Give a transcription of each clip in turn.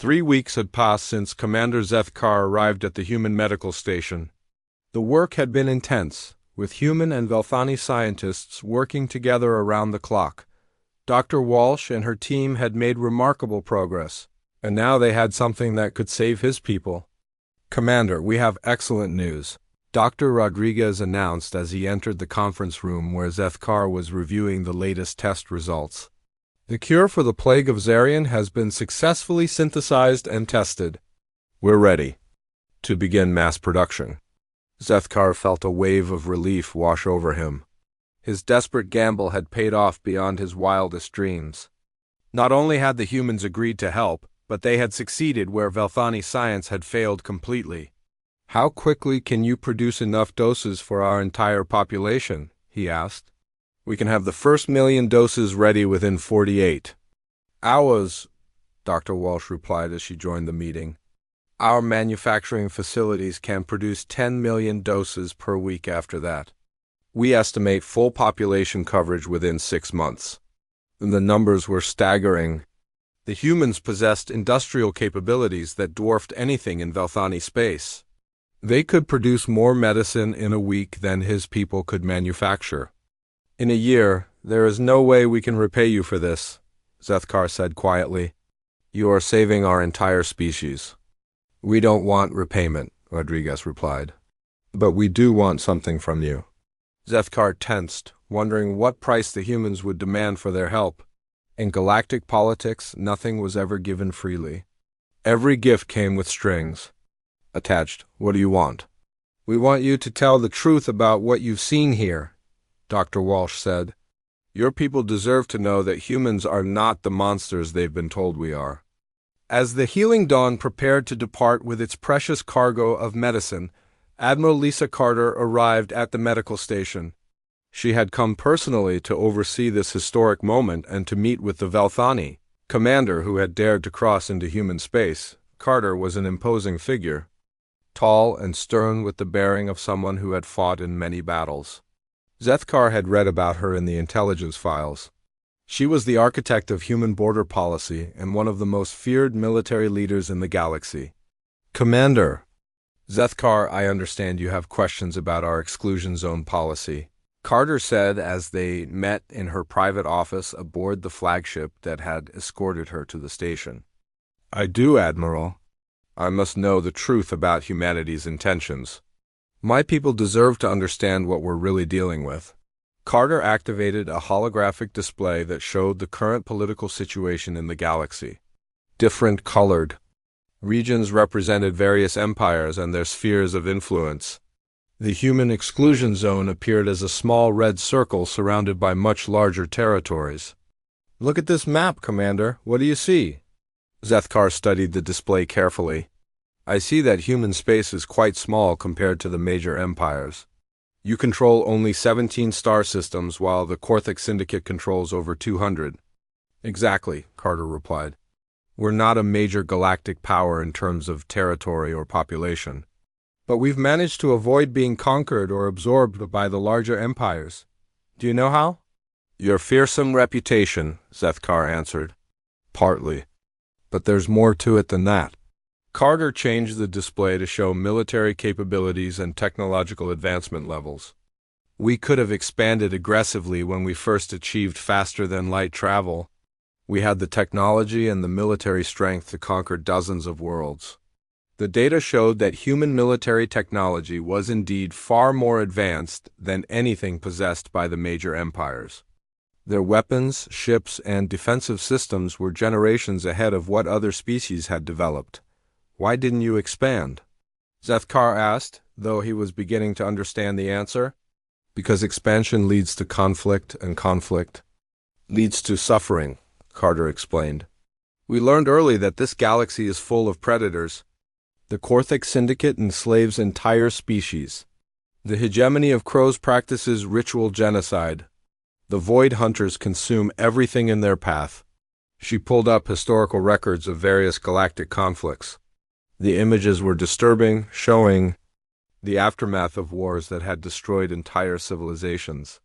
3 weeks had passed since Commander Zethkar arrived at the human medical station. The work had been intense, with human and Velthani scientists working together around the clock. Dr. Walsh and her team had made remarkable progress, and now they had something that could save his people. "Commander, we have excellent news," Dr. Rodriguez announced as he entered the conference room where Zethkar was reviewing the latest test results. "The cure for the plague of Zarian has been successfully synthesized and tested. We're ready to begin mass production." Zethkar felt a wave of relief wash over him. His desperate gamble had paid off beyond his wildest dreams. Not only had the humans agreed to help, but they had succeeded where Velthani science had failed completely. "How quickly can you produce enough doses for our entire population?" he asked. "We can have the first 1,000,000 doses ready within 48 hours, Dr. Walsh replied as she joined the meeting. "Our manufacturing facilities can produce 10 million doses per week after that. We estimate full population coverage within 6 months." The numbers were staggering. The humans possessed industrial capabilities that dwarfed anything in Velthani space. They could produce more medicine in a week than his people could manufacture. "In a year, there is no way we can repay you for this," Zethkar said quietly. "You are saving our entire species." "We don't want repayment," Rodriguez replied. "But we do want something from you." Zethkar tensed, wondering what price the humans would demand for their help. In galactic politics, nothing was ever given freely. Every gift came with strings attached. "What do you want?" "We want you to tell the truth about what you've seen here," Dr. Walsh said. "Your people deserve to know that humans are not the monsters they've been told we are." As the Healing Dawn prepared to depart with its precious cargo of medicine, Admiral Lisa Carter arrived at the medical station. She had come personally to oversee this historic moment and to meet with the Velthani commander who had dared to cross into human space. Carter was an imposing figure, tall and stern with the bearing of someone who had fought in many battles. Zethkar had read about her in the intelligence files. She was the architect of human border policy and one of the most feared military leaders in the galaxy. "Commander," Zethkar, "I understand you have questions about our exclusion zone policy," Carter said as they met in her private office aboard the flagship that had escorted her to the station. "I do, Admiral. I must know the truth about humanity's intentions. My people deserve to understand what we're really dealing with." Carter activated a holographic display that showed the current political situation in the galaxy. Different colored regions represented various empires and their spheres of influence. The human exclusion zone appeared as a small red circle surrounded by much larger territories. "Look at this map, Commander. What do you see?" Zethkar studied the display carefully. "I see that human space is quite small compared to the major empires. You control only 17 star systems, while the Korthic Syndicate controls over 200. "Exactly," Carter replied. "We're not a major galactic power in terms of territory or population. But we've managed to avoid being conquered or absorbed by the larger empires. Do you know how?" "Your fearsome reputation," Zethkar answered. "Partly. But there's more to it than that." Carter changed the display to show military capabilities and technological advancement levels. "We could have expanded aggressively when we first achieved faster-than-light travel. We had the technology and the military strength to conquer dozens of worlds." The data showed that human military technology was indeed far more advanced than anything possessed by the major empires. Their weapons, ships, and defensive systems were generations ahead of what other species had developed. "Why didn't you expand?" Zethkar asked, though he was beginning to understand the answer. "Because expansion leads to conflict, and conflict leads to suffering," Carter explained. "We learned early that this galaxy is full of predators. The Korthic Syndicate enslaves entire species. The hegemony of crows practices ritual genocide. The Void Hunters consume everything in their path." She pulled up historical records of various galactic conflicts. The images were disturbing, showing the aftermath of wars that had destroyed entire civilizations.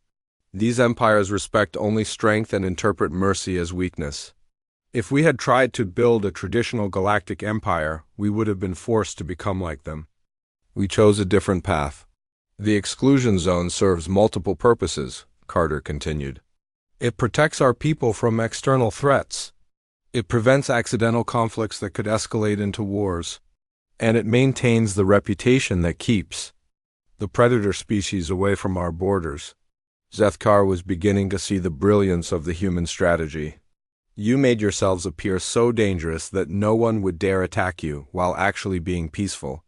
These empires respect only strength and interpret mercy as weakness. If we had tried to build a traditional galactic empire, we would have been forced to become like them. We chose a different path. The exclusion zone serves multiple purposes, Carter continued. It protects our people from external threats. It prevents accidental conflicts that could escalate into wars. And it maintains the reputation that keeps the predator species away from our borders. Zethkar was beginning to see the brilliance of the human strategy. You made yourselves appear so dangerous that no one would dare attack you while actually being peaceful.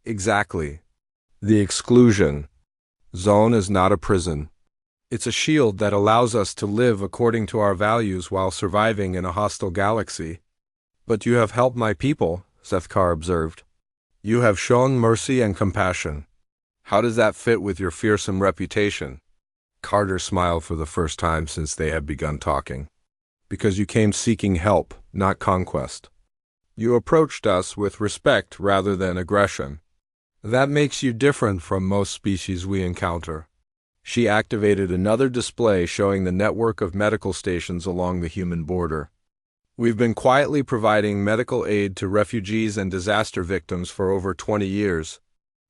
Exactly. The exclusion zone is not a prison. It's a shield that allows us to live according to our values while surviving in a hostile galaxy. But you have helped my people, Zethkar observed. You have shown mercy and compassion. How does that fit with your fearsome reputation? Carter smiled for the first time since they had begun talking. Because you came seeking help, not conquest. You approached us with respect rather than aggression. That makes you different from most species we encounter. She activated another display showing the network of medical stations along the human border. We've been quietly providing medical aid to refugees and disaster victims for over 20 years.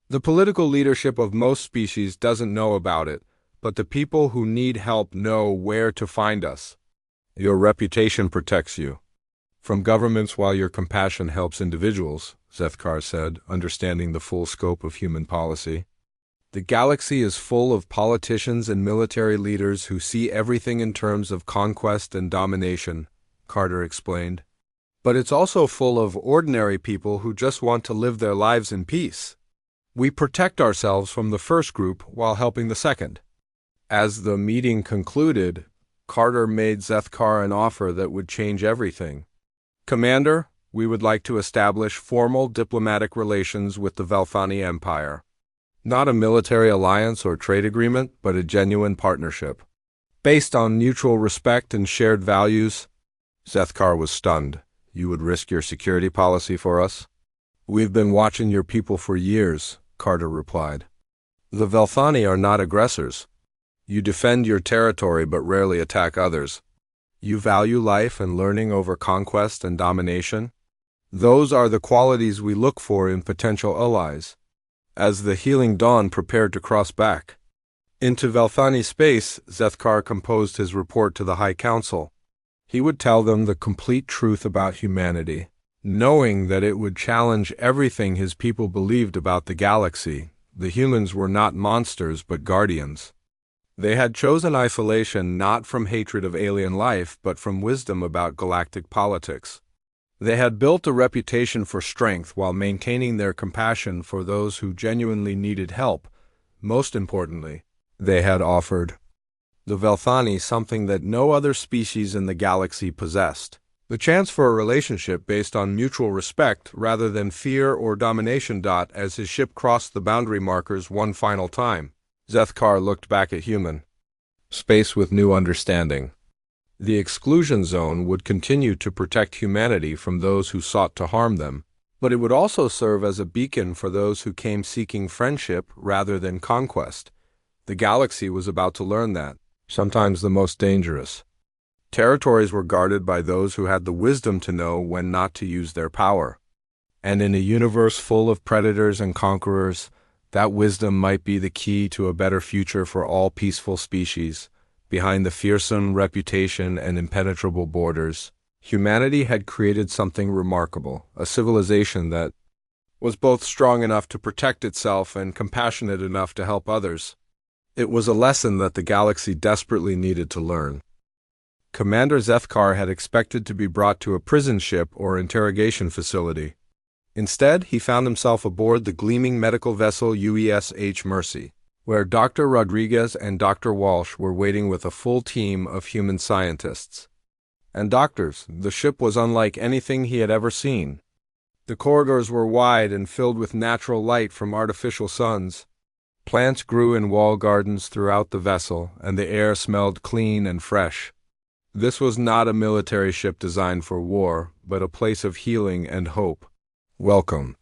The political leadership of most species doesn't know about it, but the people who need help know where to find us. Your reputation protects you from governments while your compassion helps individuals, Zethkar said, understanding the full scope of human policy. The galaxy is full of politicians and military leaders who see everything in terms of conquest and domination, Carter explained. But it's also full of ordinary people who just want to live their lives in peace. We protect ourselves from the first group while helping the second. As the meeting concluded, Carter made Zethkar an offer that would change everything. Commander, we would like to establish formal diplomatic relations with the Velthani Empire. Not a military alliance or trade agreement, but a genuine partnership. Based on mutual respect and shared values. Zethkar was stunned. You would risk your security policy for us? We've been watching your people for years, Carter replied. The Velthani are not aggressors. You defend your territory but rarely attack others. You value life and learning over conquest and domination. Those are the qualities we look for in potential allies. As the Healing Dawn prepared to cross back into Velthani space, Zethkar composed his report to the High Council. He would tell them the complete truth about humanity, knowing that it would challenge everything his people believed about the galaxy. The humans were not monsters but guardians. They had chosen isolation not from hatred of alien life but from wisdom about galactic politics. They had built a reputation for strength while maintaining their compassion for those who genuinely needed help. Most importantly, they had offered the Velthani something that no other species in the galaxy possessed. The chance for a relationship based on mutual respect rather than fear or domination. As his ship crossed the boundary markers one final time, Zethkar looked back at human space with new understanding. The exclusion zone would continue to protect humanity from those who sought to harm them, but it would also serve as a beacon for those who came seeking friendship rather than conquest. The galaxy was about to learn that, sometimes the most dangerous territories were guarded by those who had the wisdom to know when not to use their power. And in a universe full of predators and conquerors, that wisdom might be the key to a better future for all peaceful species. Behind the fearsome reputation and impenetrable borders, humanity had created something remarkable, a civilization that was both strong enough to protect itself and compassionate enough to help others. It was a lesson that the galaxy desperately needed to learn. Commander Zethkar had expected to be brought to a prison ship or interrogation facility. Instead, he found himself aboard the gleaming medical vessel UES-H Mercy, where Dr. Rodriguez and Dr. Walsh were waiting with a full team of human scientists and doctors. The ship was unlike anything he had ever seen. The corridors were wide and filled with natural light from artificial suns. Plants grew in wall gardens throughout the vessel, and the air smelled clean and fresh. This was not a military ship designed for war, but a place of healing and hope. Welcome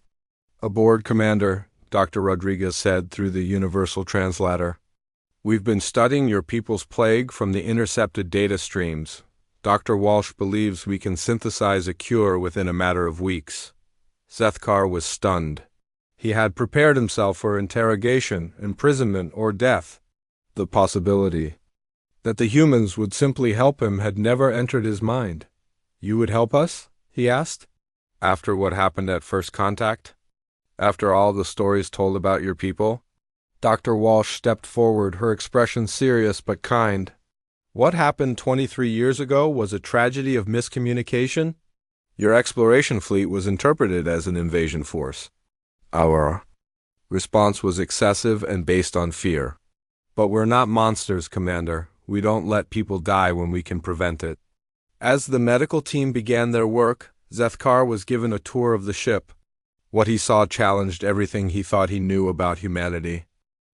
aboard, Commander, Dr. Rodriguez said through the universal translator. We've been studying your people's plague from the intercepted data streams. Dr. Walsh believes we can synthesize a cure within a matter of weeks. Zethkar was stunned. He had prepared himself for interrogation, imprisonment, or death. The possibility that the humans would simply help him had never entered his mind. "You would help us?" he asked. "After what happened at first contact? After all the stories told about your people?" Dr. Walsh stepped forward, her expression serious but kind. "What happened 23 years ago was a tragedy of miscommunication. Your exploration fleet was interpreted as an invasion force. Our response was excessive and based on fear. But we're not monsters, Commander. We don't let people die when we can prevent it." As the medical team began their work, Zethkar was given a tour of the ship. What he saw challenged everything he thought he knew about humanity.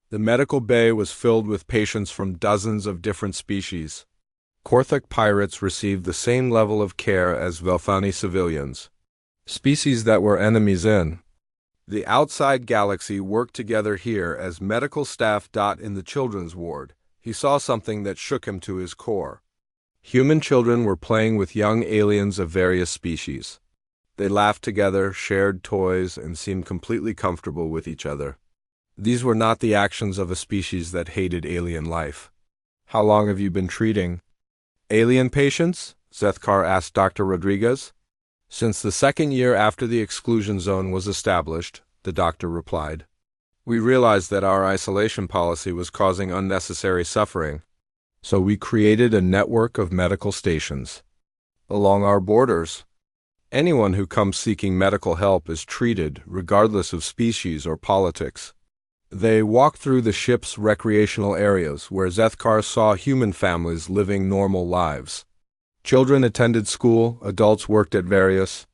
The medical bay was filled with patients from dozens of different species. Korthik pirates received the same level of care as Velthani civilians, species that were enemies in the outside galaxy worked together here as medical staff. In the children's ward, he saw something that shook him to his core. Human children were playing with young aliens of various species. They laughed together, shared toys, and seemed completely comfortable with each other. These were not the actions of a species that hated alien life. "How long have you been treating alien patients?" Zethkar asked Dr. Rodriguez. "Since the second year after the exclusion zone was established," the doctor replied. "We realized that our isolation policy was causing unnecessary suffering, so we created a network of medical stations along our borders. Anyone who comes seeking medical help is treated, regardless of species or politics." They walked through the ship's recreational areas, where Zethkar saw human families living normal lives. Children attended school, adults worked at various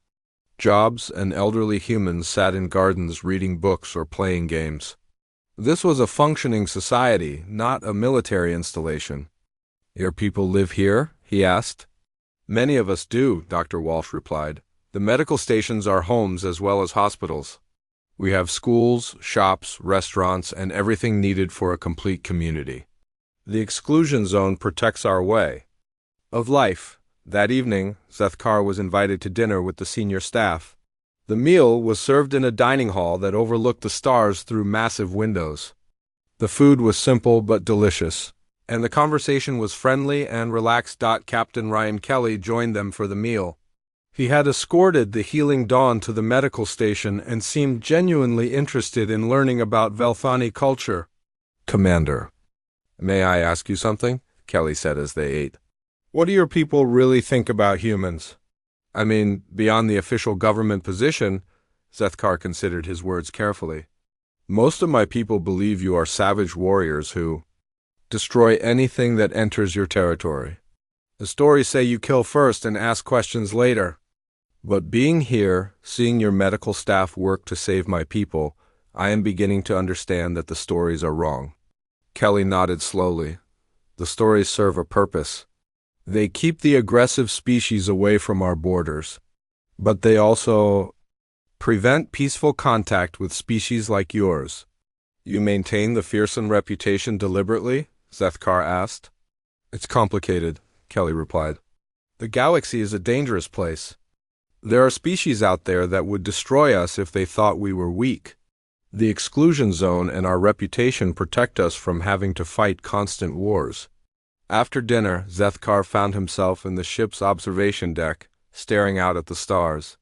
jobs, and elderly humans sat in gardens reading books or playing games. This was a functioning society, not a military installation. "Your people live here?" he asked. "Many of us do," Dr. Walsh replied. "The medical stations are homes as well as hospitals. We have schools, shops, restaurants, and everything needed for a complete community. The exclusion zone protects our way of life." That evening, Zethkar was invited to dinner with the senior staff. The meal was served in a dining hall that overlooked the stars through massive windows. The food was simple but delicious, and the conversation was friendly and relaxed. Captain Ryan Kelly joined them for the meal. He had escorted the Healing Dawn to the medical station and seemed genuinely interested in learning about Velthani culture. "Commander, may I ask you something?" Kelly said as they ate. "What do your people really think about humans? I mean, beyond the official government position." Zethkar considered his words carefully. "Most of my people believe you are savage warriors who destroy anything that enters your territory. The stories say you kill first and ask questions later. But being here, seeing your medical staff work to save my people, I am beginning to understand that the stories are wrong." Kelly nodded slowly. "The stories serve a purpose. They keep the aggressive species away from our borders. But they also prevent peaceful contact with species like yours." "You maintain the fearsome reputation deliberately?" Zethkar asked. "It's complicated," Kelly replied. "The galaxy is a dangerous place. There are species out there that would destroy us if they thought we were weak. The exclusion zone and our reputation protect us from having to fight constant wars." After dinner, Zethkar found himself in the ship's observation deck, staring out at the stars.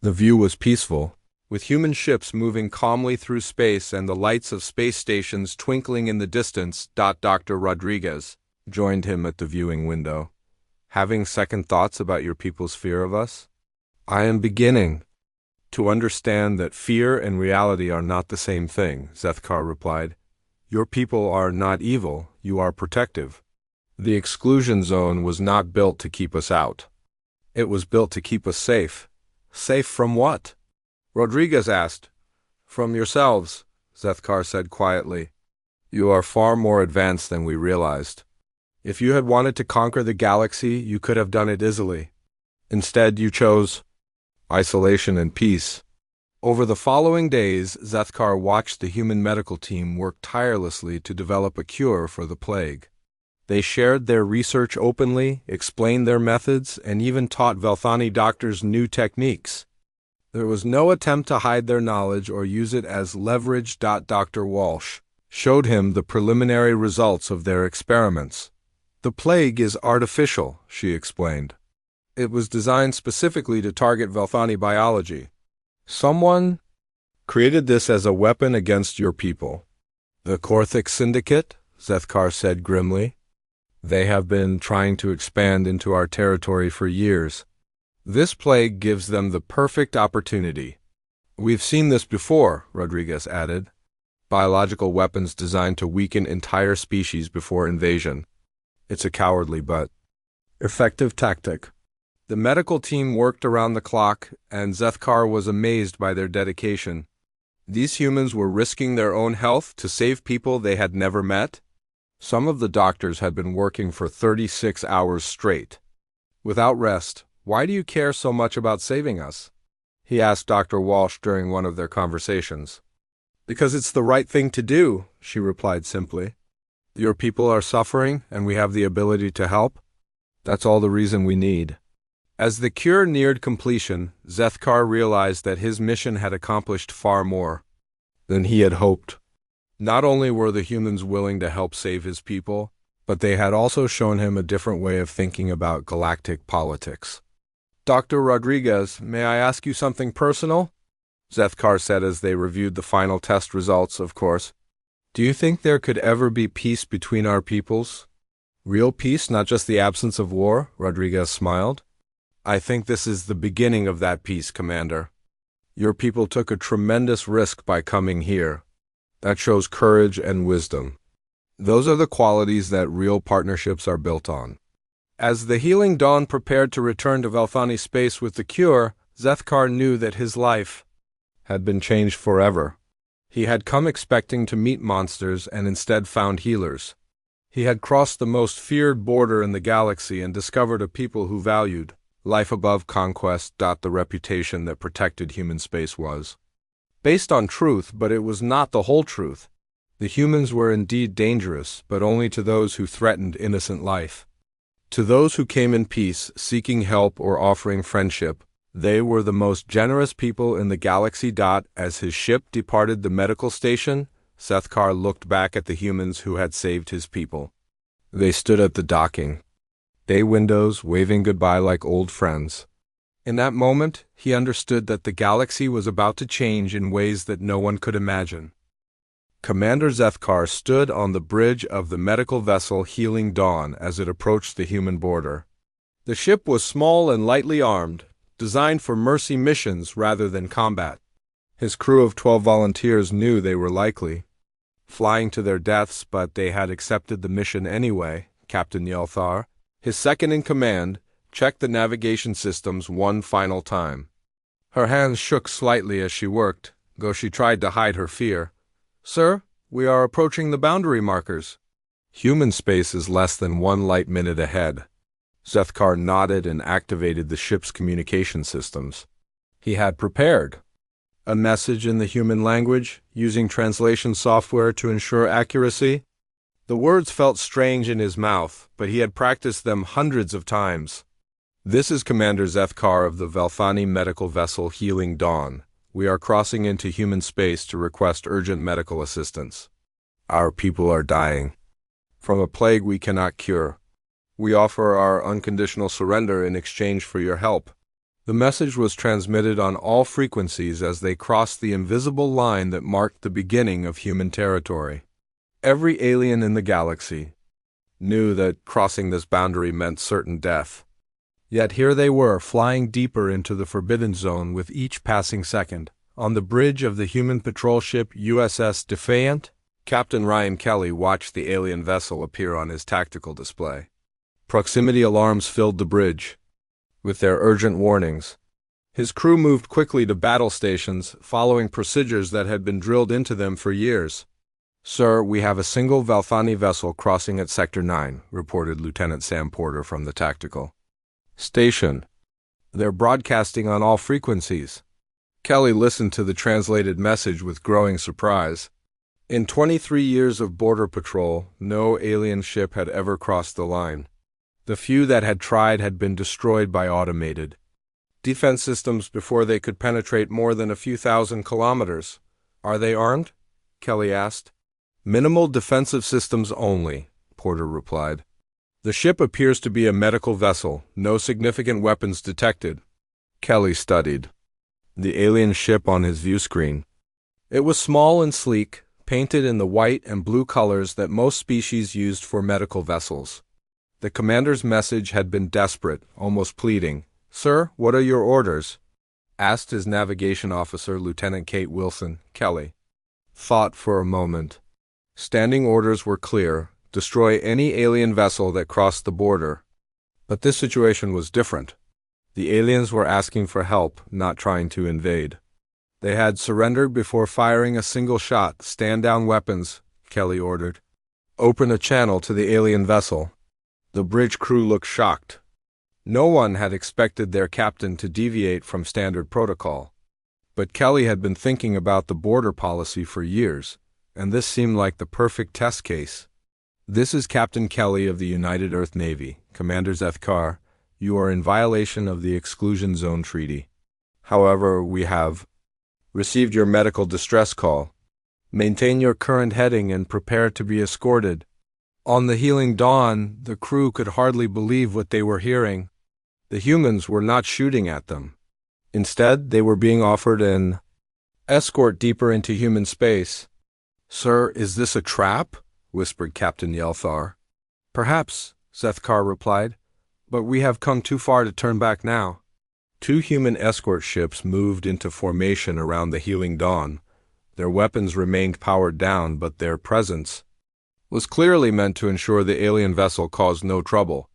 The view was peaceful, with human ships moving calmly through space and the lights of space stations twinkling in the distance. Dr. Rodriguez joined him at the viewing window. "Having second thoughts about your people's fear of us?" "I am beginning to understand that fear and reality are not the same thing," Zethkar replied. "Your people are not evil, you are protective. The exclusion zone was not built to keep us out. It was built to keep us safe." "Safe from what?" Rodriguez asked. "From yourselves," Zethkar said quietly. "You are far more advanced than we realized. If you had wanted to conquer the galaxy, you could have done it easily. Instead, you chose isolation and peace." Over the following days, Zethkar watched the human medical team work tirelessly to develop a cure for the plague. They shared their research openly, explained their methods, and even taught Velthani doctors new techniques. There was no attempt to hide their knowledge or use it as leverage. Dr. Walsh showed him the preliminary results of their experiments. The plague is artificial, she explained. It was designed specifically to target Velthani biology. Someone created this as a weapon against your people. The Korthik Syndicate, Zethkar said grimly. They have been trying to expand into our territory for years. This plague gives them the perfect opportunity. We've seen this before, Rodriguez added. Biological weapons designed to weaken entire species before invasion. It's a cowardly but effective tactic. The medical team worked around the clock, and Zethkar was amazed by their dedication. These humans were risking their own health to save people they had never met. Some of the doctors had been working for 36 hours straight. Without rest, why do you care so much about saving us? He asked Dr. Walsh during one of their conversations. Because it's the right thing to do, she replied simply. Your people are suffering, and we have the ability to help. That's all the reason we need. As the cure neared completion, Zethkar realized that his mission had accomplished far more than he had hoped. Not only were the humans willing to help save his people, but they had also shown him a different way of thinking about galactic politics. Dr. Rodriguez, may I ask you something personal? Zethkar said as they reviewed the final test results, of course. Do you think there could ever be peace between our peoples? Real peace, not just the absence of war, Rodriguez smiled. I think this is the beginning of that peace, Commander. Your people took a tremendous risk by coming here. That shows courage and wisdom. Those are the qualities that real partnerships are built on. As the Healing Dawn prepared to return to Velthani space with the cure, Zethkar knew that his life had been changed forever. He had come expecting to meet monsters and instead found healers. He had crossed the most feared border in the galaxy and discovered a people who valued life above conquest. The reputation that protected human space was based on truth, but it was not the whole truth. The humans were indeed dangerous, but only to those who threatened innocent life. To those who came in peace, seeking help or offering friendship, they were the most generous people in the galaxy. As his ship departed the medical station, Zethkar looked back at the humans who had saved his people. They stood at the docking bay windows, waving goodbye like old friends. In that moment, he understood that the galaxy was about to change in ways that no one could imagine. Commander Zethkar stood on the bridge of the medical vessel Healing Dawn as it approached the human border. The ship was small and lightly armed, designed for mercy missions rather than combat. His crew of 12 volunteers knew they were likely flying to their deaths, but they had accepted the mission anyway. Captain Yelthar, his second-in-command, checked the navigation systems one final time. Her hands shook slightly as she worked, though she tried to hide her fear. Sir, we are approaching the boundary markers. Human space is less than 1 light minute ahead. Zethkar nodded and activated the ship's communication systems. He had prepared a message in the human language, using translation software to ensure accuracy. The words felt strange in his mouth, but he had practiced them hundreds of times. This is Commander Zethkar of the Velthani medical vessel Healing Dawn. We are crossing into human space to request urgent medical assistance. Our people are dying from a plague we cannot cure. We offer our unconditional surrender in exchange for your help. The message was transmitted on all frequencies as they crossed the invisible line that marked the beginning of human territory. Every alien in the galaxy knew that crossing this boundary meant certain death. Yet here they were, flying deeper into the Forbidden Zone with each passing second. On the bridge of the human patrol ship USS Defiant, Captain Ryan Kelly watched the alien vessel appear on his tactical display. Proximity alarms filled the bridge with their urgent warnings. His crew moved quickly to battle stations, following procedures that had been drilled into them for years. Sir, we have a single Velthani vessel crossing at Sector 9, reported Lieutenant Sam Porter from the tactical station. They're broadcasting on all frequencies. Kelly listened to the translated message with growing surprise. In 23 years of border patrol, no alien ship had ever crossed the line. The few that had tried had been destroyed by automated defense systems before they could penetrate more than a few thousand kilometers. Are they armed? Kelly asked. Minimal defensive systems only, Porter replied. The ship appears to be a medical vessel, no significant weapons detected. Kelly studied the alien ship on his view screen. It was small and sleek, painted in the white and blue colors that most species used for medical vessels. The commander's message had been desperate, almost pleading. Sir, what are your orders? Asked his navigation officer, Lieutenant Kate Wilson. Kelly thought for a moment. Standing orders were clear: destroy any alien vessel that crossed the border. But this situation was different. The aliens were asking for help, not trying to invade. They had surrendered before firing a single shot. Stand down weapons, Kelly ordered. Open a channel to the alien vessel. The bridge crew looked shocked. No one had expected their captain to deviate from standard protocol. But Kelly had been thinking about the border policy for years, and this seemed like the perfect test case. This is Captain Kelly of the United Earth Navy, Commander Zethkar. You are in violation of the Exclusion Zone Treaty. However, we have received your medical distress call. Maintain your current heading and prepare to be escorted. On the Healing Dawn, the crew could hardly believe what they were hearing. The humans were not shooting at them. Instead, they were being offered an escort deeper into human space. Sir, is this a trap? Whispered Captain Yelthar. Perhaps, Zethkar replied, but we have come too far to turn back now. 2 human escort ships moved into formation around the Healing Dawn. Their weapons remained powered down, but their presence was clearly meant to ensure the alien vessel caused no trouble.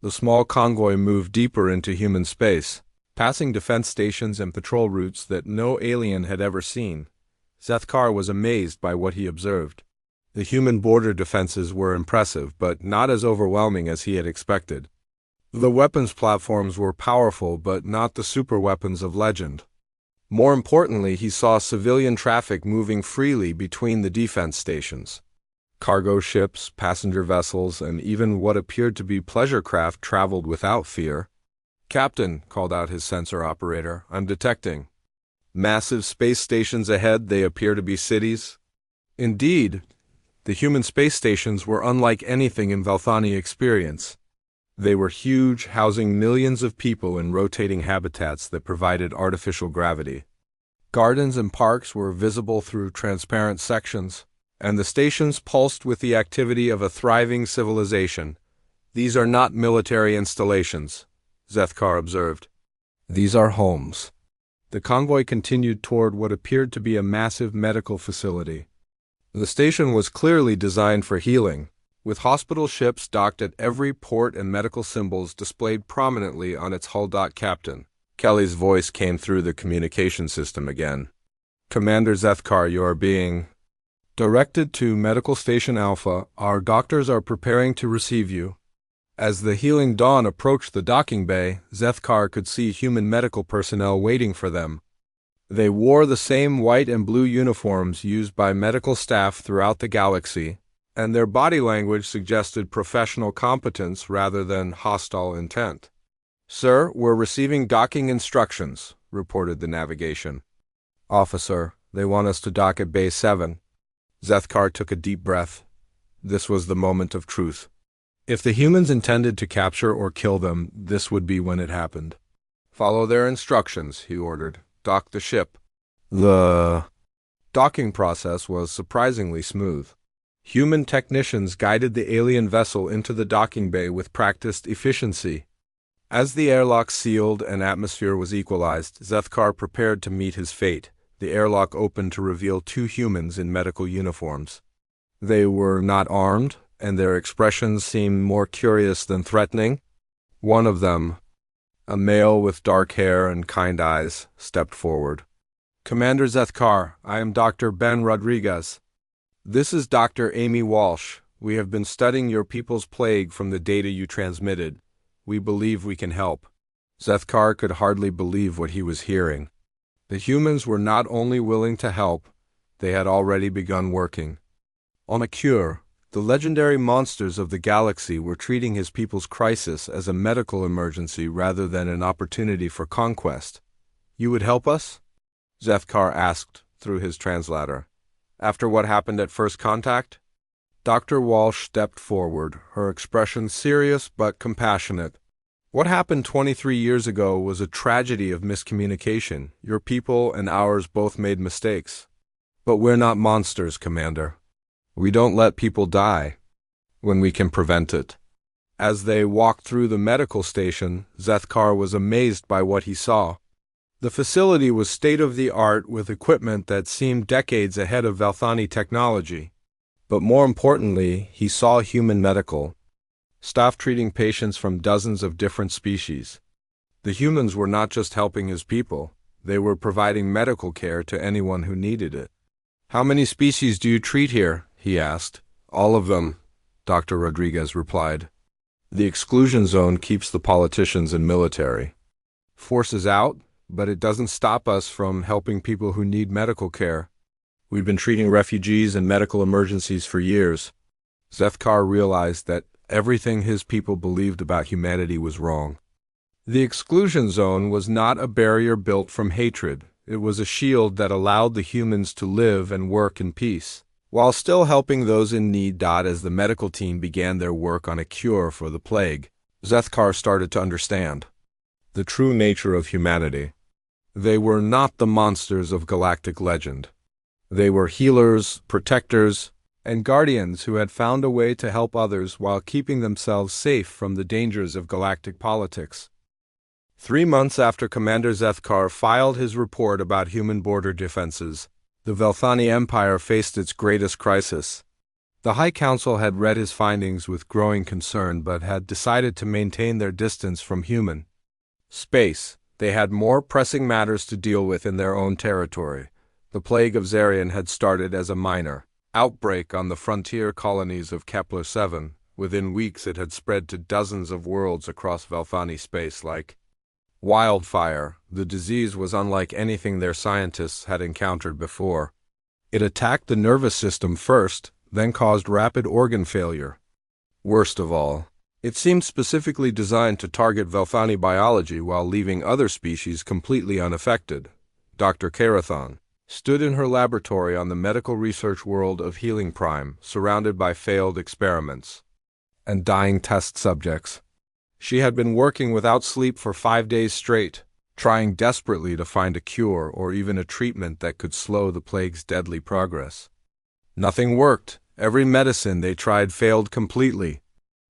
The small convoy moved deeper into human space, passing defense stations and patrol routes that no alien had ever seen. Zethkar was amazed by what he observed. The human border defenses were impressive, but not as overwhelming as he had expected. The weapons platforms were powerful, but not the superweapons of legend. More importantly, he saw civilian traffic moving freely between the defense stations. Cargo ships, passenger vessels, and even what appeared to be pleasure craft traveled without fear. Captain, called out his sensor operator, I'm detecting massive space stations ahead. They appear to be cities. Indeed, the human space stations were unlike anything in Velthani experience. They were huge, housing millions of people in rotating habitats that provided artificial gravity. Gardens and parks were visible through transparent sections, and the stations pulsed with the activity of a thriving civilization. These are not military installations, Zethkar observed. These are homes. The convoy continued toward what appeared to be a massive medical facility. The station was clearly designed for healing, with hospital ships docked at every port and medical symbols displayed prominently on its hull. Captain Kelly's voice came through the communication system again. Commander Zethkar, you are being directed to Medical Station Alpha. Our doctors are preparing to receive you. As the Healing Dawn approached the docking bay, Zethkar could see human medical personnel waiting for them. They wore the same white and blue uniforms used by medical staff throughout the galaxy, and their body language suggested professional competence rather than hostile intent. Sir, we're receiving docking instructions, reported the navigation officer. They want us to dock at Bay 7. Zethkar took a deep breath. This was the moment of truth. If the humans intended to capture or kill them, this would be when it happened. Follow their instructions, he ordered. Dock the ship. The docking process was surprisingly smooth. Human technicians guided the alien vessel into the docking bay with practiced efficiency. As the airlock sealed and atmosphere was equalized, Zethkar prepared to meet his fate. The airlock opened to reveal 2 humans in medical uniforms. They were not armed, and their expressions seemed more curious than threatening. One of them, a male with dark hair and kind eyes, stepped forward. Commander Zethkar, I am Dr. Ben Rodriguez. This is Dr. Amy Walsh. We have been studying your people's plague from the data you transmitted. We believe we can help. Zethkar could hardly believe what he was hearing. The humans were not only willing to help, They had already begun working on a cure. The legendary monsters of the galaxy were treating his people's crisis as a medical emergency rather than an opportunity for conquest. "You would help us?" Zethkar asked through his translator. "After what happened at first contact?" Dr. Walsh stepped forward, her expression serious but compassionate. "What happened 23 years ago was a tragedy of miscommunication. Your people and ours both made mistakes. But we're not monsters, Commander. We don't let people die when we can prevent it." As they walked through the medical station, Zethkar was amazed by what he saw. The facility was state-of-the-art with equipment that seemed decades ahead of Velthani technology. But more importantly, he saw human medical staff treating patients from dozens of different species. The humans were not just helping his people, they were providing medical care to anyone who needed it. "How many species do you treat here?" he asked. "All of them," Dr. Rodriguez replied. "The exclusion zone keeps the politicians and military forces out, but it doesn't stop us from helping people who need medical care. We've been treating refugees and medical emergencies for years." Zethkar realized that everything his people believed about humanity was wrong. The exclusion zone was not a barrier built from hatred. It was a shield that allowed the humans to live and work in peace, while still helping those in need. As the medical team began their work on a cure for the plague, Zethkar started to understand the true nature of humanity. They were not the monsters of galactic legend. They were healers, protectors, and guardians who had found a way to help others while keeping themselves safe from the dangers of galactic politics. 3 months after Commander Zethkar filed his report about human border defenses, the Velthani Empire faced its greatest crisis. The High Council had read his findings with growing concern but had decided to maintain their distance from human space. They had more pressing matters to deal with in their own territory. The plague of Zarian had started as a minor outbreak on the frontier colonies of Kepler-7. Within weeks it had spread to dozens of worlds across Velthani space like wildfire. The disease was unlike anything their scientists had encountered before. It attacked the nervous system first, then caused rapid organ failure. Worst of all, it seemed specifically designed to target Velthani biology while leaving other species completely unaffected. Dr. Karathon stood in her laboratory on the medical research world of Healing Prime, surrounded by failed experiments and dying test subjects. She had been working without sleep for 5 days straight, trying desperately to find a cure or even a treatment that could slow the plague's deadly progress. Nothing worked. Every medicine they tried failed completely.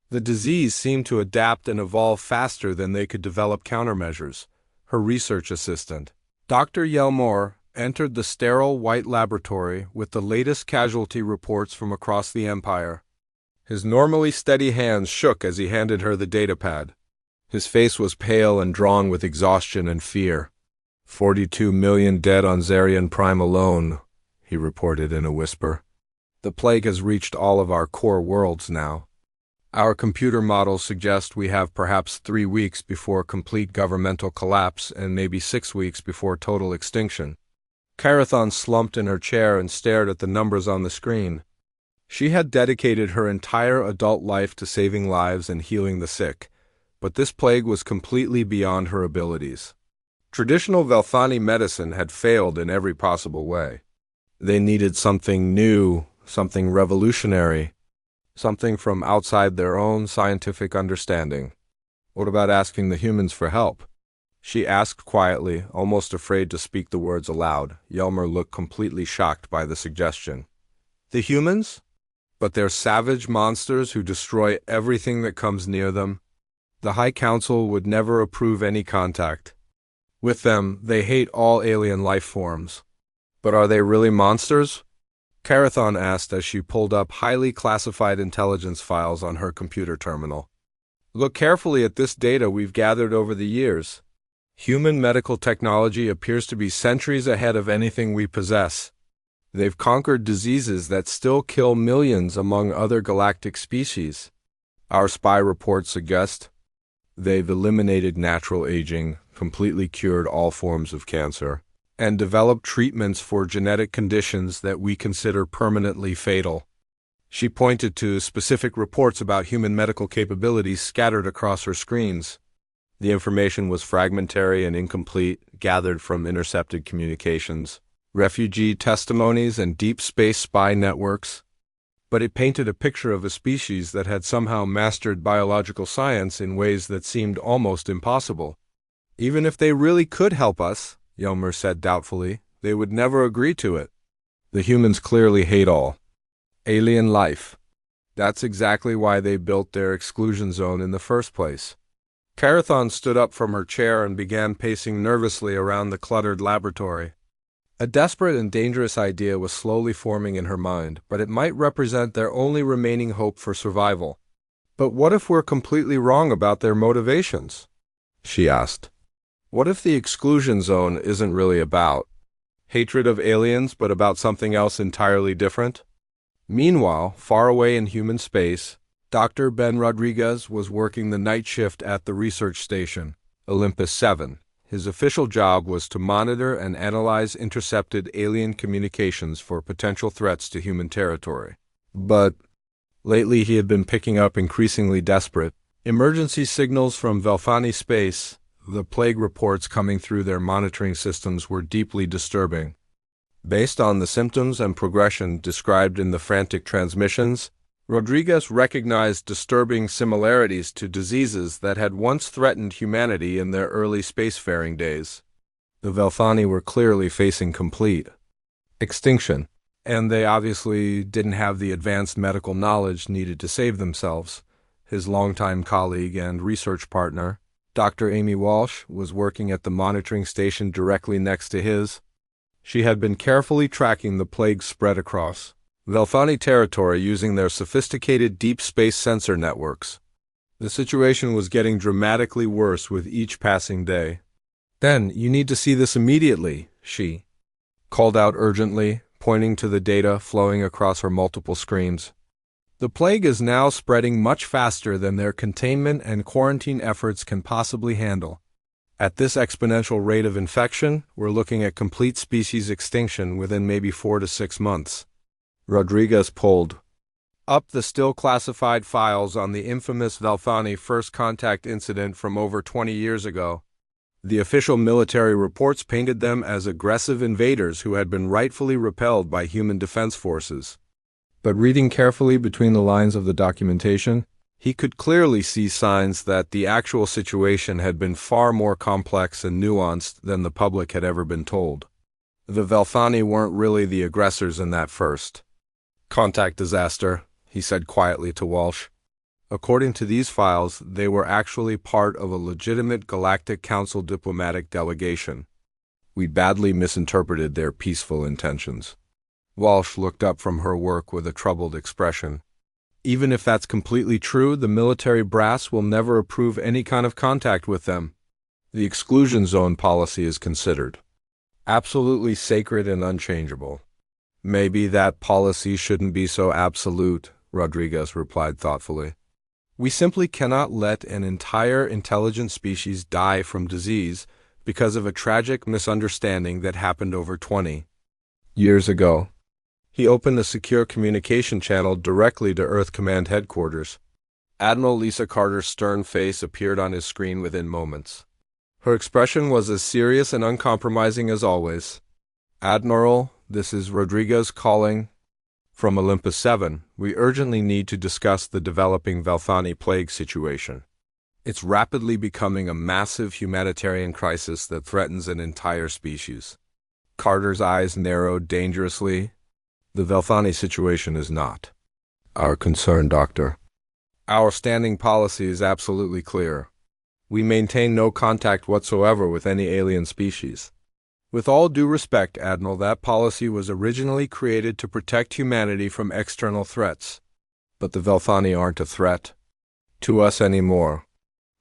The disease seemed to adapt and evolve faster than they could develop countermeasures. Her research assistant, Dr. Yelmore, entered the sterile white laboratory with the latest casualty reports from across the Empire. His normally steady hands shook as he handed her the datapad. His face was pale and drawn with exhaustion and fear. 42 million dead on Zarian Prime alone, he reported in a whisper. The plague has reached all of our core worlds now. Our computer models suggest we have perhaps 3 weeks before complete governmental collapse and maybe 6 weeks before total extinction. Karathon slumped in her chair and stared at the numbers on the screen. She had dedicated her entire adult life to saving lives and healing the sick, but this plague was completely beyond her abilities. Traditional Velthani medicine had failed in every possible way. They needed something new, something revolutionary, something from outside their own scientific understanding. What about asking the humans for help? She asked quietly, almost afraid to speak the words aloud. Yelmer looked completely shocked by the suggestion. The humans? But they're savage monsters who destroy everything that comes near them. The High Council would never approve any contact with them. They hate all alien life forms. But are they really monsters? Karathon asked as she pulled up highly classified intelligence files on her computer terminal. Look carefully at this data we've gathered over the years. Human medical technology appears to be centuries ahead of anything we possess. They've conquered diseases that still kill millions among other galactic species. Our spy reports suggest they've eliminated natural aging, completely cured all forms of cancer, and develop treatments for genetic conditions that we consider permanently fatal. She pointed to specific reports about human medical capabilities scattered across her screens. The information was fragmentary and incomplete, gathered from intercepted communications, refugee testimonies, and deep space spy networks. But it painted a picture of a species that had somehow mastered biological science in ways that seemed almost impossible. Even if they really could help us, Yelmer said doubtfully, they would never agree to it. The humans clearly hate all alien life. That's exactly why they built their exclusion zone in the first place. Carathon stood up from her chair and began pacing nervously around the cluttered laboratory. A desperate and dangerous idea was slowly forming in her mind, but it might represent their only remaining hope for survival. But what if we're completely wrong about their motivations? She asked. What if the exclusion zone isn't really about hatred of aliens, but about something else entirely different? Meanwhile, far away in human space, Dr. Ben Rodriguez was working the night shift at the research station, Olympus 7. His official job was to monitor and analyze intercepted alien communications for potential threats to human territory. But lately he had been picking up increasingly desperate emergency signals from Velfani space. The plague reports coming through their monitoring systems were deeply disturbing. Based on the symptoms and progression described in the frantic transmissions, Rodriguez recognized disturbing similarities to diseases that had once threatened humanity in their early spacefaring days. The Velfani were clearly facing complete extinction, and they obviously didn't have the advanced medical knowledge needed to save themselves. His longtime colleague and research partner, Dr. Amy Walsh, was working at the monitoring station directly next to his. She had been carefully tracking the plague spread across Velfani territory using their sophisticated deep space sensor networks. The situation was getting dramatically worse with each passing day. "Then, you need to see this immediately," she called out urgently, pointing to the data flowing across her multiple screens. The plague is now spreading much faster than their containment and quarantine efforts can possibly handle. At this exponential rate of infection, we're looking at complete species extinction within maybe 4 to 6 months. Rodriguez pulled up the still classified files on the infamous Velfani first contact incident from over 20 years ago. The official military reports painted them as aggressive invaders who had been rightfully repelled by human defense forces. But reading carefully between the lines of the documentation, he could clearly see signs that the actual situation had been far more complex and nuanced than the public had ever been told. The Velfani weren't really the aggressors in that first contact disaster, he said quietly to Walsh. According to these files, they were actually part of a legitimate Galactic Council diplomatic delegation. We badly misinterpreted their peaceful intentions. Walsh looked up from her work with a troubled expression. Even if that's completely true, the military brass will never approve any kind of contact with them. The exclusion zone policy is considered absolutely sacred and unchangeable. Maybe that policy shouldn't be so absolute, Rodriguez replied thoughtfully. We simply cannot let an entire intelligent species die from disease because of a tragic misunderstanding that happened over 20 years ago. He opened a secure communication channel directly to Earth Command Headquarters. Admiral Lisa Carter's stern face appeared on his screen within moments. Her expression was as serious and uncompromising as always. "Admiral, this is Rodriguez calling from Olympus 7. We urgently need to discuss the developing Velfani plague situation. It's rapidly becoming a massive humanitarian crisis that threatens an entire species." Carter's eyes narrowed dangerously. "The Velfani situation is not our concern, Doctor. Our standing policy is absolutely clear. We maintain no contact whatsoever with any alien species. With all due respect, Admiral, that policy was originally created to protect humanity from external threats. But the Velfani aren't a threat to us anymore.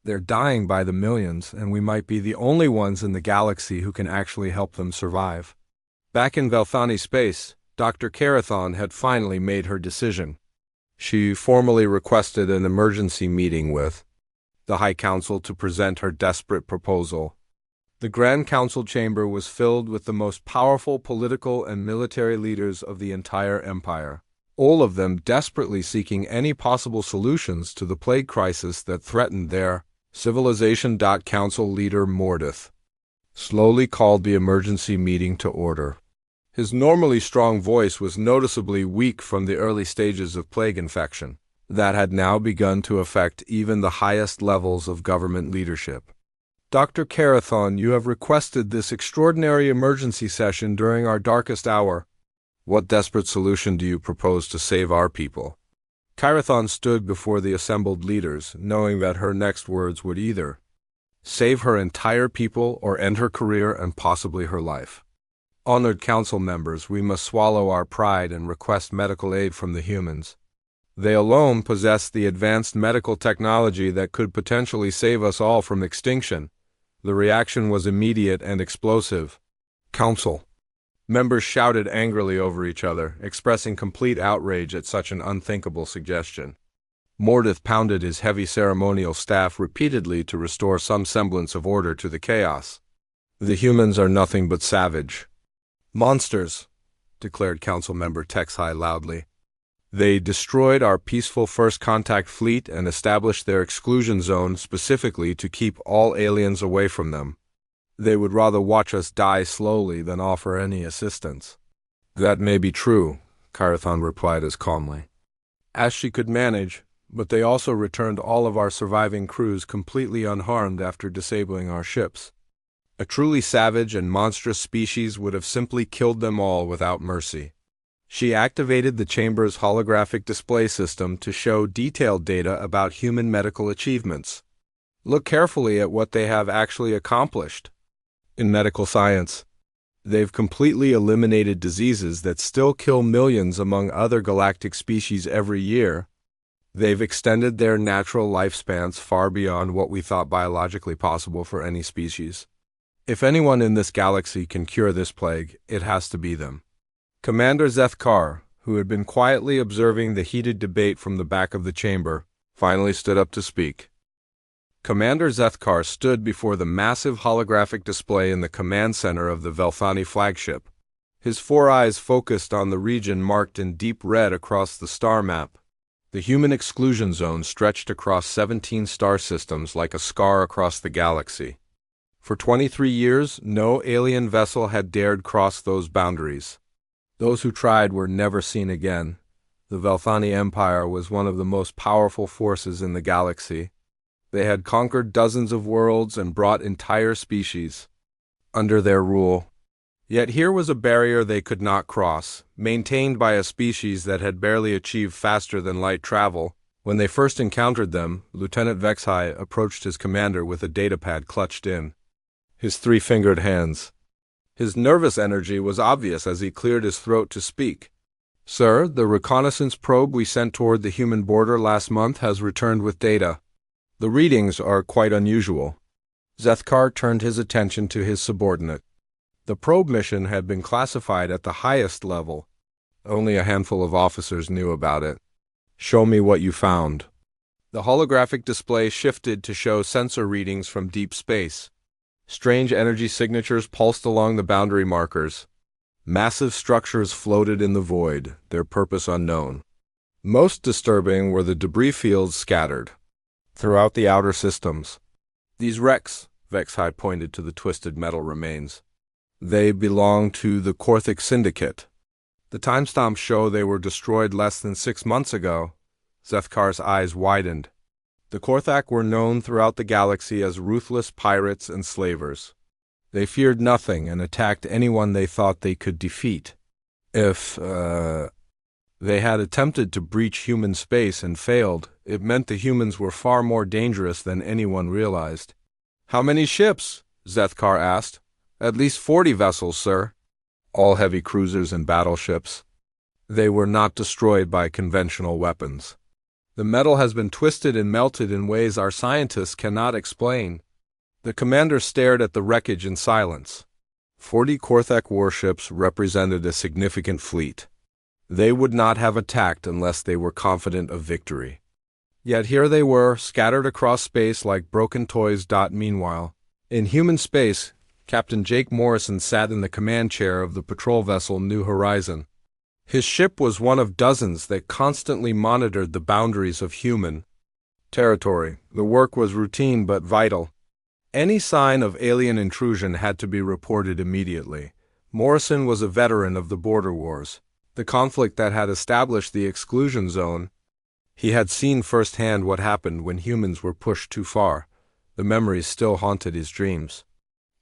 They're dying by the millions, and we might be the only ones in the galaxy who can actually help them survive." Back in Velfani space, Dr. Carathon had finally made her decision. She formally requested an emergency meeting with the High Council to present her desperate proposal. The Grand Council chamber was filled with the most powerful political and military leaders of the entire empire, all of them desperately seeking any possible solutions to the plague crisis that threatened their civilization. Council leader Mordith slowly called the emergency meeting to order. His normally strong voice was noticeably weak from the early stages of plague infection that had now begun to affect even the highest levels of government leadership. Dr. Carathon, you have requested this extraordinary emergency session during our darkest hour. What desperate solution do you propose to save our people? Carathon stood before the assembled leaders, knowing that her next words would either save her entire people or end her career and possibly her life. Honored council members, we must swallow our pride and request medical aid from the humans. They alone possess the advanced medical technology that could potentially save us all from extinction. The reaction was immediate and explosive. Council members shouted angrily over each other, expressing complete outrage at such an unthinkable suggestion. Mordith pounded his heavy ceremonial staff repeatedly to restore some semblance of order to the chaos. The humans are nothing but savage monsters, declared Council Member Texhai loudly. They destroyed our peaceful First Contact fleet and established their exclusion zone specifically to keep all aliens away from them. They would rather watch us die slowly than offer any assistance. That may be true, Carathon replied as calmly as she could manage, but they also returned all of our surviving crews completely unharmed after disabling our ships. A truly savage and monstrous species would have simply killed them all without mercy. She activated the chamber's holographic display system to show detailed data about human medical achievements. Look carefully at what they have actually accomplished. In medical science, they've completely eliminated diseases that still kill millions among other galactic species every year. They've extended their natural lifespans far beyond what we thought biologically possible for any species. If anyone in this galaxy can cure this plague, it has to be them. Commander Zethkar, who had been quietly observing the heated debate from the back of the chamber, finally stood up to speak. Commander Zethkar stood before the massive holographic display in the command center of the Velthani flagship. His four eyes focused on the region marked in deep red across the star map. The human exclusion zone stretched across 17 star systems like a scar across the galaxy. For 23 years, no alien vessel had dared cross those boundaries. Those who tried were never seen again. The Velthani Empire was one of the most powerful forces in the galaxy. They had conquered dozens of worlds and brought entire species under their rule. Yet here was a barrier they could not cross, maintained by a species that had barely achieved faster-than-light travel. When they first encountered them, Lieutenant Vexhai approached his commander with a datapad clutched in his three-fingered hands. His nervous energy was obvious as he cleared his throat to speak. Sir, the reconnaissance probe we sent toward the human border last month has returned with data. The readings are quite unusual. Zethkar turned his attention to his subordinate. The probe mission had been classified at the highest level. Only a handful of officers knew about it. Show me what you found. The holographic display shifted to show sensor readings from deep space. Strange energy signatures pulsed along the boundary markers. Massive structures floated in the void, their purpose unknown. Most disturbing were the debris fields scattered throughout the outer systems. These wrecks, Vexhai pointed to the twisted metal remains. They belong to the Korthic Syndicate. The timestamps show they were destroyed less than 6 months ago. Zethkar's eyes widened. The Korthak were known throughout the galaxy as ruthless pirates and slavers. They feared nothing and attacked anyone they thought they could defeat. If, they had attempted to breach human space and failed, it meant the humans were far more dangerous than anyone realized. How many ships? Zethkar asked. At least 40 vessels, sir. All heavy cruisers and battleships. They were not destroyed by conventional weapons. The metal has been twisted and melted in ways our scientists cannot explain. The commander stared at the wreckage in silence. 40 Korthak warships represented a significant fleet. They would not have attacked unless they were confident of victory. Yet here they were, scattered across space like broken toys. Meanwhile, in human space, Captain Jake Morrison sat in the command chair of the patrol vessel New Horizon. His ship was one of dozens that constantly monitored the boundaries of human territory. The work was routine but vital. Any sign of alien intrusion had to be reported immediately. Morrison was a veteran of the border wars, the conflict that had established the exclusion zone. He had seen firsthand what happened when humans were pushed too far. The memories still haunted his dreams.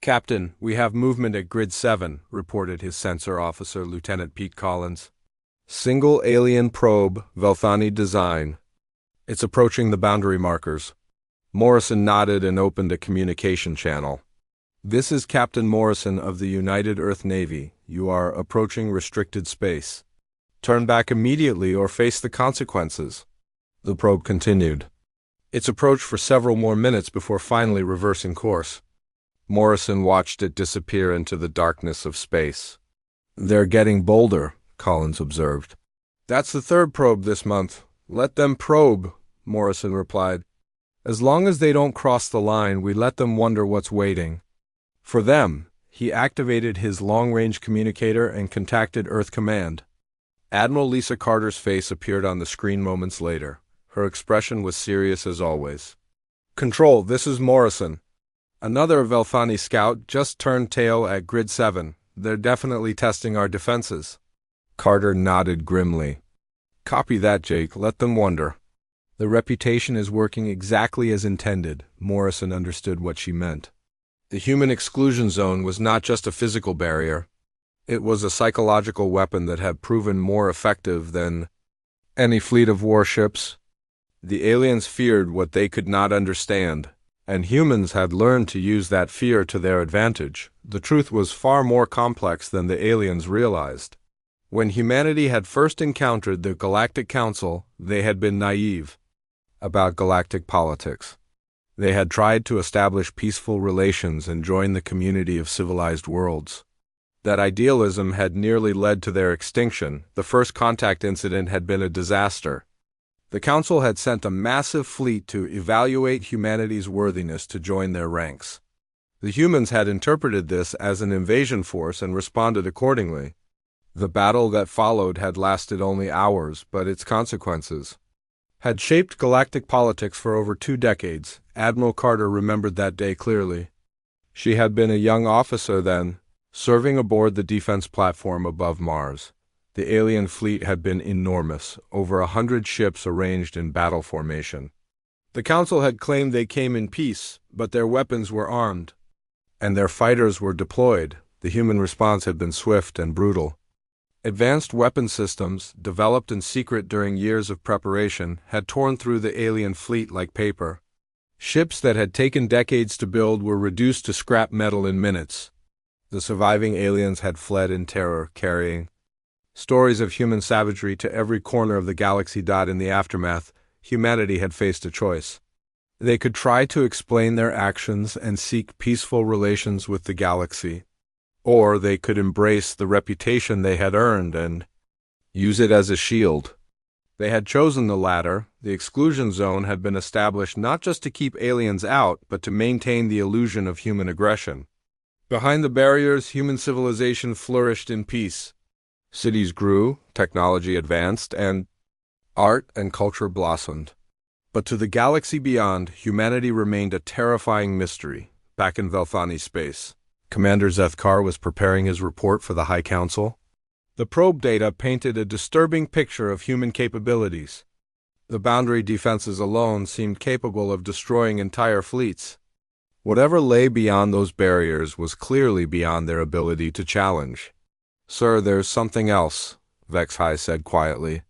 "Captain, we have movement at Grid 7, reported his sensor officer, Lieutenant Pete Collins. "Single alien probe, Velthani design. It's approaching the boundary markers." Morrison nodded and opened a communication channel. "This is Captain Morrison of the United Earth Navy. You are approaching restricted space. Turn back immediately or face the consequences." The probe continued. Its approach for several more minutes before finally reversing course. Morrison watched it disappear into the darkness of space. "They're getting bolder," Collins observed. "That's the third probe this month. Let them probe," Morrison replied. "As long as they don't cross the line, we let them wonder what's waiting for them." He activated his long-range communicator and contacted Earth Command. Admiral Lisa Carter's face appeared on the screen moments later. Her expression was serious as always. "Control, this is Morrison. Another Velthani scout just turned tail at Grid 7. They're definitely testing our defenses." Carter nodded grimly. "Copy that, Jake. Let them wonder." "The reputation is working exactly as intended." Morrison understood what she meant. The human exclusion zone was not just a physical barrier. It was a psychological weapon that had proven more effective than any fleet of warships. The aliens feared what they could not understand, and humans had learned to use that fear to their advantage. The truth was far more complex than the aliens realized. When humanity had first encountered the Galactic Council, they had been naive about galactic politics. They had tried to establish peaceful relations and join the community of civilized worlds. That idealism had nearly led to their extinction. The first contact incident had been a disaster. The Council had sent a massive fleet to evaluate humanity's worthiness to join their ranks. The humans had interpreted this as an invasion force and responded accordingly. The battle that followed had lasted only hours, but its consequences had shaped galactic politics for over 2 decades. Admiral Carter remembered that day clearly. She had been a young officer then, serving aboard the defense platform above Mars. The alien fleet had been enormous, over 100 ships arranged in battle formation. The Council had claimed they came in peace, but their weapons were armed, and their fighters were deployed. The human response had been swift and brutal. Advanced weapon systems, developed in secret during years of preparation, had torn through the alien fleet like paper. Ships that had taken decades to build were reduced to scrap metal in minutes. The surviving aliens had fled in terror, carrying stories of human savagery to every corner of the galaxy. In the aftermath, humanity had faced a choice. They could try to explain their actions and seek peaceful relations with the galaxy, or they could embrace the reputation they had earned and use it as a shield. They had chosen the latter. The exclusion zone had been established not just to keep aliens out, but to maintain the illusion of human aggression. Behind the barriers, human civilization flourished in peace. Cities grew, technology advanced, and art and culture blossomed. But to the galaxy beyond, humanity remained a terrifying mystery. Back in Velthani space, Commander Zethkar was preparing his report for the High Council. The probe data painted a disturbing picture of human capabilities. The boundary defenses alone seemed capable of destroying entire fleets. Whatever lay beyond those barriers was clearly beyond their ability to challenge. "Sir, there's something else," Vex-High said quietly.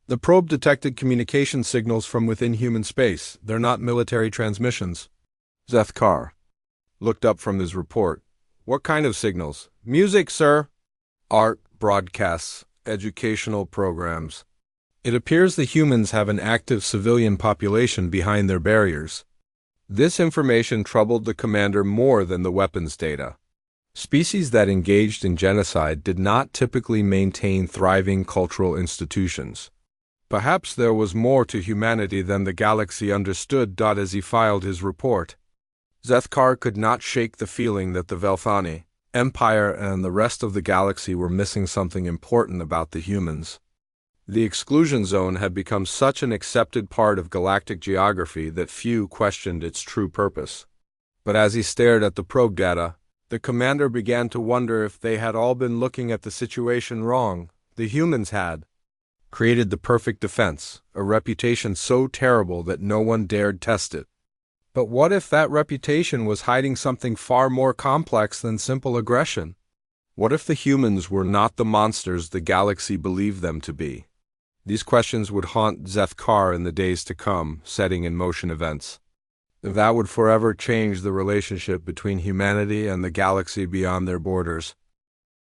"The probe detected communication signals from within human space. They're not military transmissions." Zethkar looked up from his report. "What kind of signals?" "Music, sir." "Art, broadcasts, educational programs." "It appears the humans have an active civilian population behind their barriers." This information troubled the commander more than the weapons data. Species that engaged in genocide did not typically maintain thriving cultural institutions. Perhaps there was more to humanity than the galaxy understood. As he filed his report, Zethkar could not shake the feeling that the Velthani Empire and the rest of the galaxy were missing something important about the humans. The exclusion zone had become such an accepted part of galactic geography that few questioned its true purpose. But as he stared at the probe data, the commander began to wonder if they had all been looking at the situation wrong. The humans had created the perfect defense, a reputation so terrible that no one dared test it. But what if that reputation was hiding something far more complex than simple aggression? What if the humans were not the monsters the galaxy believed them to be? These questions would haunt Zethkar in the days to come, setting in motion events that would forever change the relationship between humanity and the galaxy beyond their borders.